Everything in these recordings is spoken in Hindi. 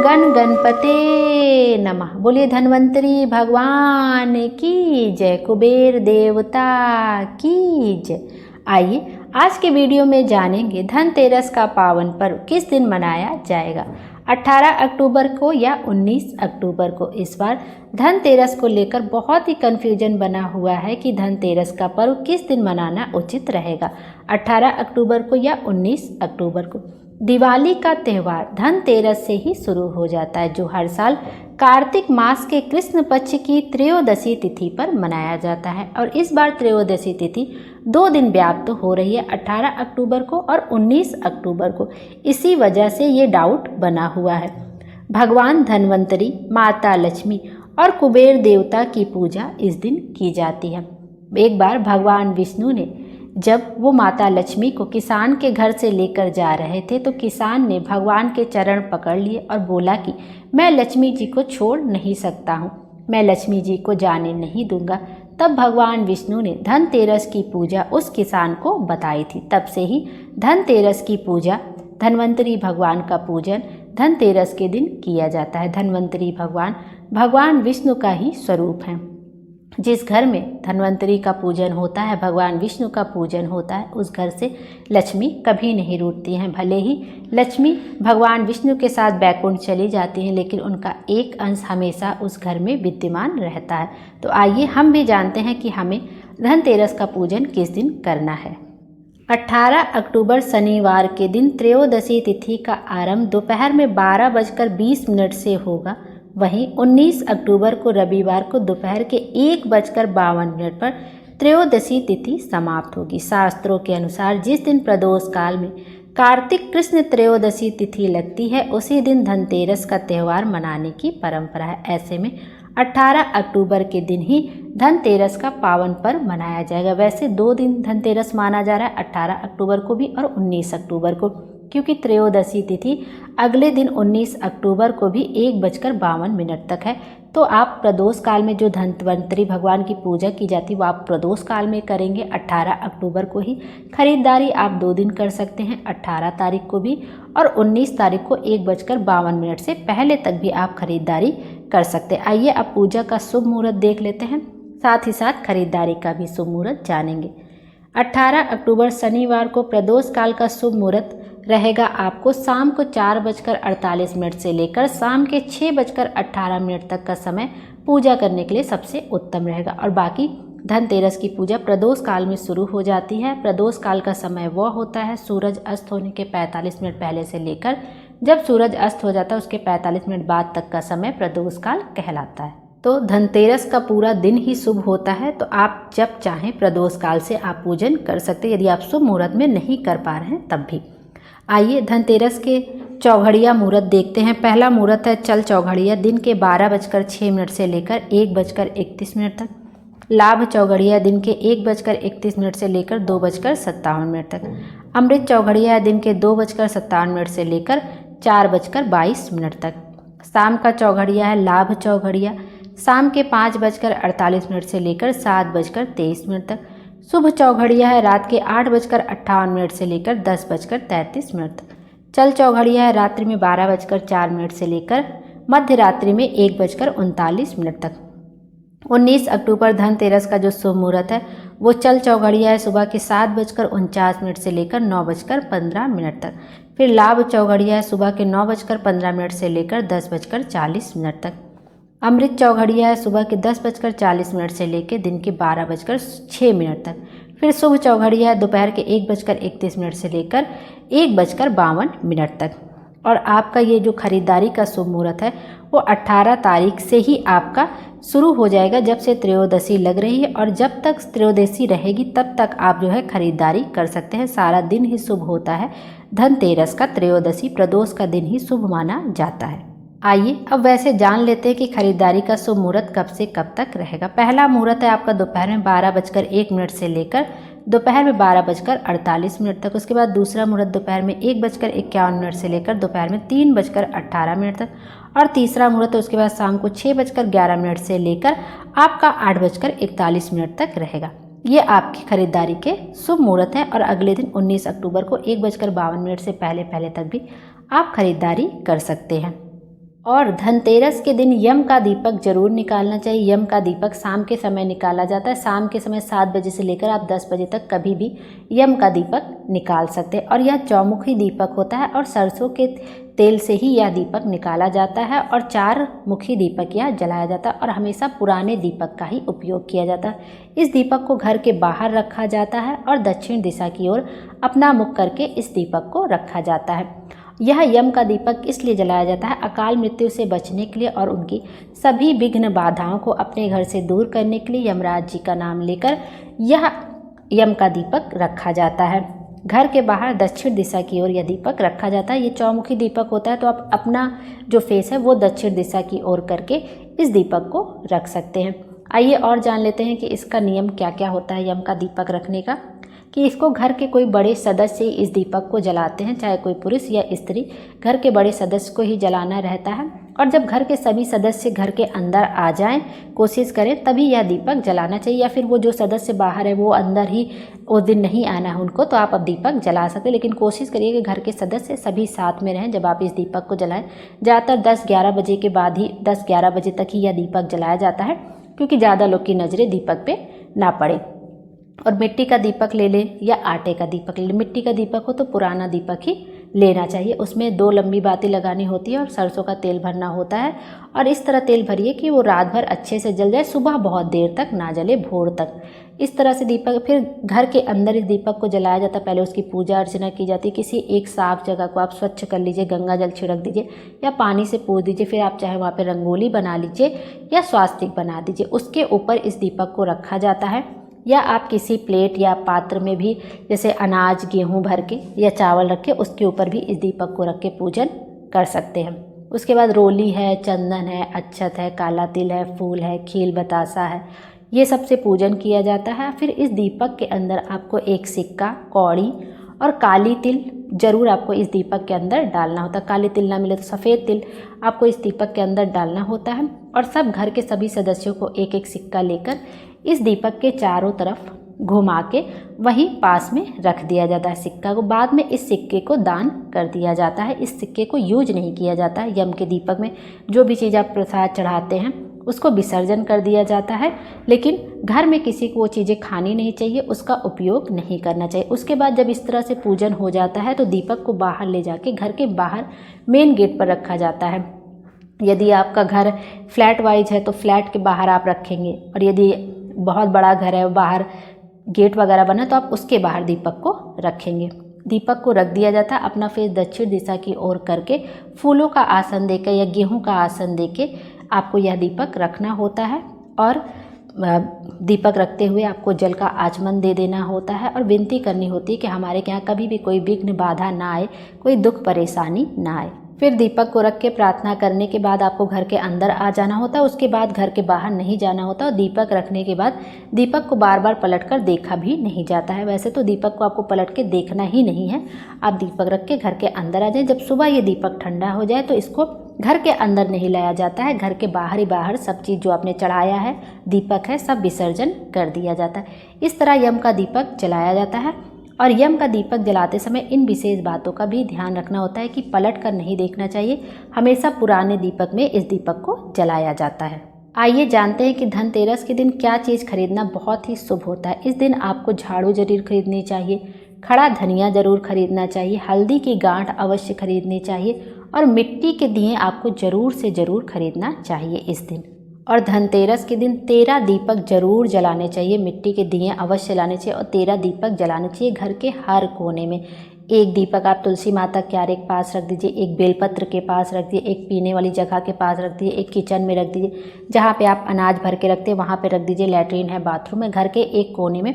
गण गणपते नमः। बोलिए धन्वंतरी भगवान की जय, कुबेर देवता की जय। आइए आज के वीडियो में जानेंगे धनतेरस का पावन पर्व किस दिन मनाया जाएगा, 18 अक्टूबर को या 19 अक्टूबर को। इस बार धनतेरस को लेकर बहुत ही कन्फ्यूजन बना हुआ है कि धनतेरस का पर्व किस दिन मनाना उचित रहेगा, 18 अक्टूबर को या 19 अक्टूबर को। दिवाली का त्यौहार धनतेरस से ही शुरू हो जाता है, जो हर साल कार्तिक मास के कृष्ण पक्ष की त्रयोदशी तिथि पर मनाया जाता है। और इस बार त्रयोदशी तिथि 2 दिन व्याप्त हो रही है, 18 अक्टूबर को और 19 अक्टूबर को। इसी वजह से ये डाउट बना हुआ है। भगवान धन्वंतरी, माता लक्ष्मी और कुबेर देवता की पूजा इस दिन की जाती है। एक बार भगवान विष्णु ने जब वो माता लक्ष्मी को किसान के घर से लेकर जा रहे थे, तो किसान ने भगवान के चरण पकड़ लिए और बोला कि मैं लक्ष्मी जी को छोड़ नहीं सकता हूँ, मैं लक्ष्मी जी को जाने नहीं दूंगा। तब भगवान विष्णु ने धनतेरस की पूजा उस किसान को बताई थी। तब से ही धनतेरस की पूजा, धन्वंतरी भगवान का पूजन धनतेरस के दिन किया जाता है। धन्वंतरी भगवान विष्णु का ही स्वरूप है। जिस घर में धन्वंतरी का पूजन होता है, भगवान विष्णु का पूजन होता है, उस घर से लक्ष्मी कभी नहीं रूठती हैं। भले ही लक्ष्मी भगवान विष्णु के साथ बैकुंठ चली जाती हैं, लेकिन उनका एक अंश हमेशा उस घर में विद्यमान रहता है। तो आइए हम भी जानते हैं कि हमें धनतेरस का पूजन किस दिन करना है। 18 अक्टूबर शनिवार के दिन त्रयोदशी तिथि का आरंभ दोपहर में 12:20 से होगा। वहीं 19 अक्टूबर को रविवार को दोपहर के 1:52 पर त्रयोदशी तिथि समाप्त होगी। शास्त्रों के अनुसार जिस दिन प्रदोष काल में कार्तिक कृष्ण त्रयोदशी तिथि लगती है, उसी दिन धनतेरस का त्यौहार मनाने की परंपरा है। ऐसे में 18 अक्टूबर के दिन ही धनतेरस का पावन पर्व मनाया जाएगा। वैसे 2 दिन धनतेरस माना जा रहा है, 18 अक्टूबर को भी और 19 अक्टूबर को, क्योंकि त्रयोदशी तिथि अगले दिन 19 अक्टूबर को भी 1:52 तक है। तो आप प्रदोष काल में जो धन्वंतरी भगवान की पूजा की जाती है, वो आप प्रदोष काल में करेंगे 18 अक्टूबर को ही। खरीदारी आप 2 दिन कर सकते हैं, 18 तारीख को भी और 19 तारीख को 1:52 से पहले तक भी आप खरीदारी कर सकते हैं। आइए अब पूजा का शुभ मुहूर्त देख लेते हैं, साथ ही साथ खरीदारी का भी शुभ मुहूर्त जानेंगे। 18 अक्टूबर शनिवार को प्रदोष काल का शुभ मुहूर्त रहेगा आपको शाम को 4:48 से लेकर शाम के 6:18 तक का समय पूजा करने के लिए सबसे उत्तम रहेगा। और बाकी धनतेरस की पूजा प्रदोष काल में शुरू हो जाती है। प्रदोष काल का समय वह होता है सूरज अस्त होने के 45 मिनट पहले से लेकर जब सूरज अस्त हो जाता है उसके 45 मिनट बाद तक का समय प्रदोष काल कहलाता है। तो धनतेरस का पूरा दिन ही शुभ होता है, तो आप जब चाहें प्रदोष काल से आप पूजन कर सकते हैं, यदि आप शुभ मुहूर्त में नहीं कर पा रहे हैं तब भी। आइए धनतेरस के चौघड़िया मुहूर्त देखते हैं। पहला मुहूर्त है चल चौघड़िया, दिन के 12:06 से लेकर 1:31 तक। लाभ चौघड़िया दिन के 1:31 से लेकर 2:57 तक। अमृत चौघड़िया दिन के 2:57 से लेकर 4:22 तक। शाम का चौघड़िया है लाभ चौघड़िया, शाम के 5:48 से लेकर 7:23 तक। शुभ चौघड़िया है रात के 8:58 से लेकर 10:33 तक। चल चौघड़िया है रात्रि में 12:04 से लेकर मध्य रात्रि में 1:39 तक। 19 अक्टूबर धनतेरस का जो शुभ मुहूर्त है वो चल चौघड़िया है सुबह के 7:49 से लेकर 9:15 तक। फिर लाभ चौघड़िया है सुबह के 9:15 से लेकर 10:40 तक। अमृत चौघड़िया है सुबह के 10:40 से लेकर दिन के 12:06 तक। फिर शुभ चौघड़िया है दोपहर के 1:31 से लेकर 1:52 तक। और आपका ये जो खरीदारी का शुभ मुहूर्त है वो 18 तारीख से ही आपका शुरू हो जाएगा, जब से त्रयोदशी लग रही है। और जब तक त्रयोदशी रहेगी तब तक आप जो है खरीदारी कर सकते हैं। सारा दिन ही शुभ होता है। धनतेरस का त्रयोदशी प्रदोष का दिन ही शुभ माना जाता है। आइए अब वैसे जान लेते हैं कि खरीदारी का शुभ मुहूर्त कब से कब तक रहेगा। पहला मुहूर्त है आपका दोपहर में 12:01 से लेकर दोपहर में 12:48 तक। उसके बाद दूसरा मुहूर्त दोपहर में 1:51 से लेकर दोपहर में 3:18 तक। और तीसरा मुहूर्त उसके बाद शाम को 6:11 से लेकर आपका 8:41 तक रहेगा। ये आपकी खरीदारी के शुभ मुहूर्त हैं। और अगले दिन 19 अक्टूबर को 1:52 से पहले तक भी आप खरीदारी कर सकते हैं। और धनतेरस के दिन यम का दीपक जरूर निकालना चाहिए। यम का दीपक शाम के समय निकाला जाता है। शाम के समय 7 बजे से लेकर आप 10 बजे तक कभी भी यम का दीपक निकाल सकते हैं। और यह चौमुखी दीपक होता है और सरसों के तेल से ही यह दीपक निकाला जाता है और 4 मुखी दीपक यह जलाया जाता है और हमेशा पुराने दीपक का ही उपयोग किया जाता है। इस दीपक को घर के बाहर रखा जाता है और दक्षिण दिशा की ओर अपना मुख करके इस दीपक को रखा जाता है। यह यम का दीपक इसलिए जलाया जाता है अकाल मृत्यु से बचने के लिए और उनकी सभी विघ्न बाधाओं को अपने घर से दूर करने के लिए यमराज जी का नाम लेकर यह यम का दीपक रखा जाता है। घर के बाहर दक्षिण दिशा की ओर यह दीपक रखा जाता है। ये चौमुखी दीपक होता है तो आप अपना जो फेस है वो दक्षिण दिशा की ओर करके इस दीपक को रख सकते हैं। आइए और जान लेते हैं कि इसका नियम क्या क्या होता है यम का दीपक रखने का। कि इसको घर के कोई बड़े सदस्य इस दीपक को जलाते हैं, चाहे कोई पुरुष या स्त्री, घर के बड़े सदस्य को ही जलाना रहता है। और जब घर के सभी सदस्य घर के अंदर आ जाएं, कोशिश करें तभी यह दीपक जलाना चाहिए। या फिर वो जो सदस्य बाहर है वो अंदर ही उस दिन नहीं आना है उनको, तो आप अब दीपक जला सकते हैं। लेकिन कोशिश करिए कि घर के सदस्य सभी साथ में रहें जब आप इस दीपक को जलाएं। ज़्यादातर 10-11 बजे के बाद ही 10-11 बजे तक ही यह दीपक जलाया जाता है, क्योंकि ज़्यादा लोग की नज़रें दीपक पे ना पड़े। और मिट्टी का दीपक ले लें या आटे का दीपक ले लें। मिट्टी का दीपक हो तो पुराना दीपक ही लेना चाहिए। उसमें 2 लंबी बातें लगानी होती है और सरसों का तेल भरना होता है। और इस तरह तेल भरिए कि वो रात भर अच्छे से जल जाए, सुबह बहुत देर तक ना जले, भोर तक। इस तरह से दीपक, फिर घर के अंदर इस दीपक को जलाया जाता है। पहले उसकी पूजा अर्चना की जाती है। किसी एक साफ जगह को आप स्वच्छ कर लीजिए, गंगा जल छिड़क दीजिए या पानी से पूज दीजिए। फिर आप चाहे वहाँ पर रंगोली बना लीजिए या स्वास्तिक बना दीजिए। उसके ऊपर इस दीपक को रखा जाता है। या आप किसी प्लेट या पात्र में भी, जैसे अनाज गेहूं भर के या चावल रख के, उसके ऊपर भी इस दीपक को रख के पूजन कर सकते हैं। उसके बाद रोली है, चंदन है, अक्षत है, काला तिल है, फूल है, खील बतासा है, ये सबसे पूजन किया जाता है। फिर इस दीपक के अंदर आपको एक सिक्का, कौड़ी और काली तिल जरूर आपको इस दीपक के अंदर डालना होता है। काली तिल ना मिले तो सफ़ेद तिल आपको इस दीपक के अंदर डालना होता है। और सब घर के सभी सदस्यों को एक एक सिक्का लेकर इस दीपक के चारों तरफ घुमा के वहीं पास में रख दिया जाता है सिक्का को। बाद में इस सिक्के को दान कर दिया जाता है। इस सिक्के को यूज नहीं किया जाता है। यम के दीपक में जो भी चीज़ आप प्रसाद चढ़ाते हैं उसको विसर्जन कर दिया जाता है। लेकिन घर में किसी को वो चीज़ें खानी नहीं चाहिए, उसका उपयोग नहीं करना चाहिए। उसके बाद जब इस तरह से पूजन हो जाता है तो दीपक को बाहर ले जाके घर के बाहर मेन गेट पर रखा जाता है। यदि आपका घर फ्लैट वाइज है तो फ्लैट के बाहर आप रखेंगे, और यदि बहुत बड़ा घर है, बाहर गेट वगैरह बना, तो आप उसके बाहर दीपक को रखेंगे। दीपक को रख दिया जाता है। अपना फेस दक्षिण दिशा की ओर करके फूलों का आसन देकर या गेहूं का आसन देके आपको यह दीपक रखना होता है। और दीपक रखते हुए आपको जल का आचमन दे देना होता है और विनती करनी होती है कि हमारे यहाँ कभी भी कोई विघ्न बाधा ना आए, कोई दुख परेशानी ना आए। फिर दीपक को रख के प्रार्थना करने के बाद आपको घर के अंदर आ जाना होता है। उसके बाद घर के बाहर नहीं जाना होता। और दीपक रखने के बाद दीपक को बार बार पलटकर देखा भी नहीं जाता है। वैसे तो दीपक को आपको पलट के देखना ही नहीं है। आप दीपक रख के घर के अंदर आ जाए। जब सुबह ये दीपक ठंडा हो जाए तो इसको घर के अंदर नहीं लाया जाता है। घर के बाहर ही बाहर सब चीज़ जो आपने चढ़ाया है, दीपक है, सब विसर्जन कर दिया जाता है। इस तरह यम का दीपक जलाया जाता है। और यम का दीपक जलाते समय इन विशेष बातों का भी ध्यान रखना होता है कि पलट कर नहीं देखना चाहिए। हमेशा पुराने दीपक में इस दीपक को जलाया जाता है। आइए जानते हैं कि धनतेरस के दिन क्या चीज़ खरीदना बहुत ही शुभ होता है। इस दिन आपको झाड़ू जरूर खरीदनी चाहिए, खड़ा धनिया जरूर खरीदना चाहिए, हल्दी की गांठ अवश्य खरीदनी चाहिए और मिट्टी के दिए आपको ज़रूर से ज़रूर खरीदना चाहिए इस दिन। और धनतेरस के दिन 13 दीपक जरूर जलाने चाहिए। मिट्टी के दिए अवश्य जलाने चाहिए और 13 दीपक जलाने चाहिए घर के हर कोने में। एक दीपक आप तुलसी माता क्यारे के पास रख दीजिए, एक बेलपत्र के पास रख दीजिए, एक पीने वाली जगह के पास रख दीजिए, एक किचन में रख दीजिए, जहाँ पे आप अनाज भर के रखते हैं वहाँ पे रख दीजिए, लैट्रिन है, बाथरूम है, घर के एक कोने में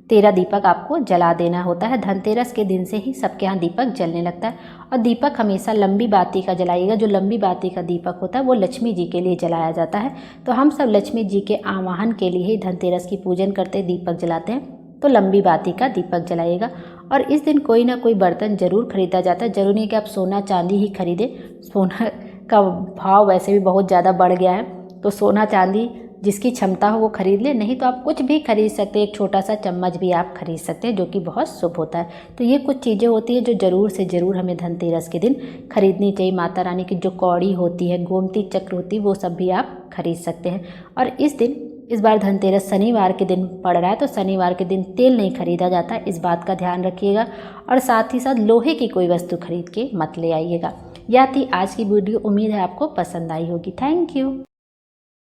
13 दीपक आपको जला देना होता है। धनतेरस के दिन से ही सबके यहाँ दीपक जलने लगता है। और दीपक हमेशा लंबी बाती का जलाइएगा। जो लंबी बाती का दीपक होता है वो लक्ष्मी जी के लिए जलाया जाता है। तो हम सब लक्ष्मी जी के आवाहन के लिए ही धनतेरस की पूजन करते दीपक जलाते हैं। तो लंबी बाती का दीपक जलाइएगा। और इस दिन कोई ना कोई बर्तन जरूर खरीदा जाता है। जरूरी नहीं कि आप सोना चांदी ही खरीदें। सोना का भाव वैसे भी बहुत ज़्यादा बढ़ गया है, तो सोना चांदी जिसकी क्षमता हो वो खरीद ले, नहीं तो आप कुछ भी खरीद सकते हैं। एक छोटा सा चम्मच भी आप खरीद सकते हैं जो कि बहुत शुभ होता है। तो ये कुछ चीज़ें होती है जो ज़रूर से ज़रूर हमें धनतेरस के दिन खरीदनी चाहिए। माता रानी की जो कौड़ी होती है, गोमती चक्र होती है, वो सब भी आप खरीद सकते हैं। और इस बार धनतेरस शनिवार के दिन पड़ रहा है, तो शनिवार के दिन तेल नहीं खरीदा जाता, इस बात का ध्यान रखिएगा। और साथ ही साथ लोहे की कोई वस्तु खरीद के मत ले आइएगा। यह थी आज की वीडियो, उम्मीद है आपको पसंद आई होगी। Thank you.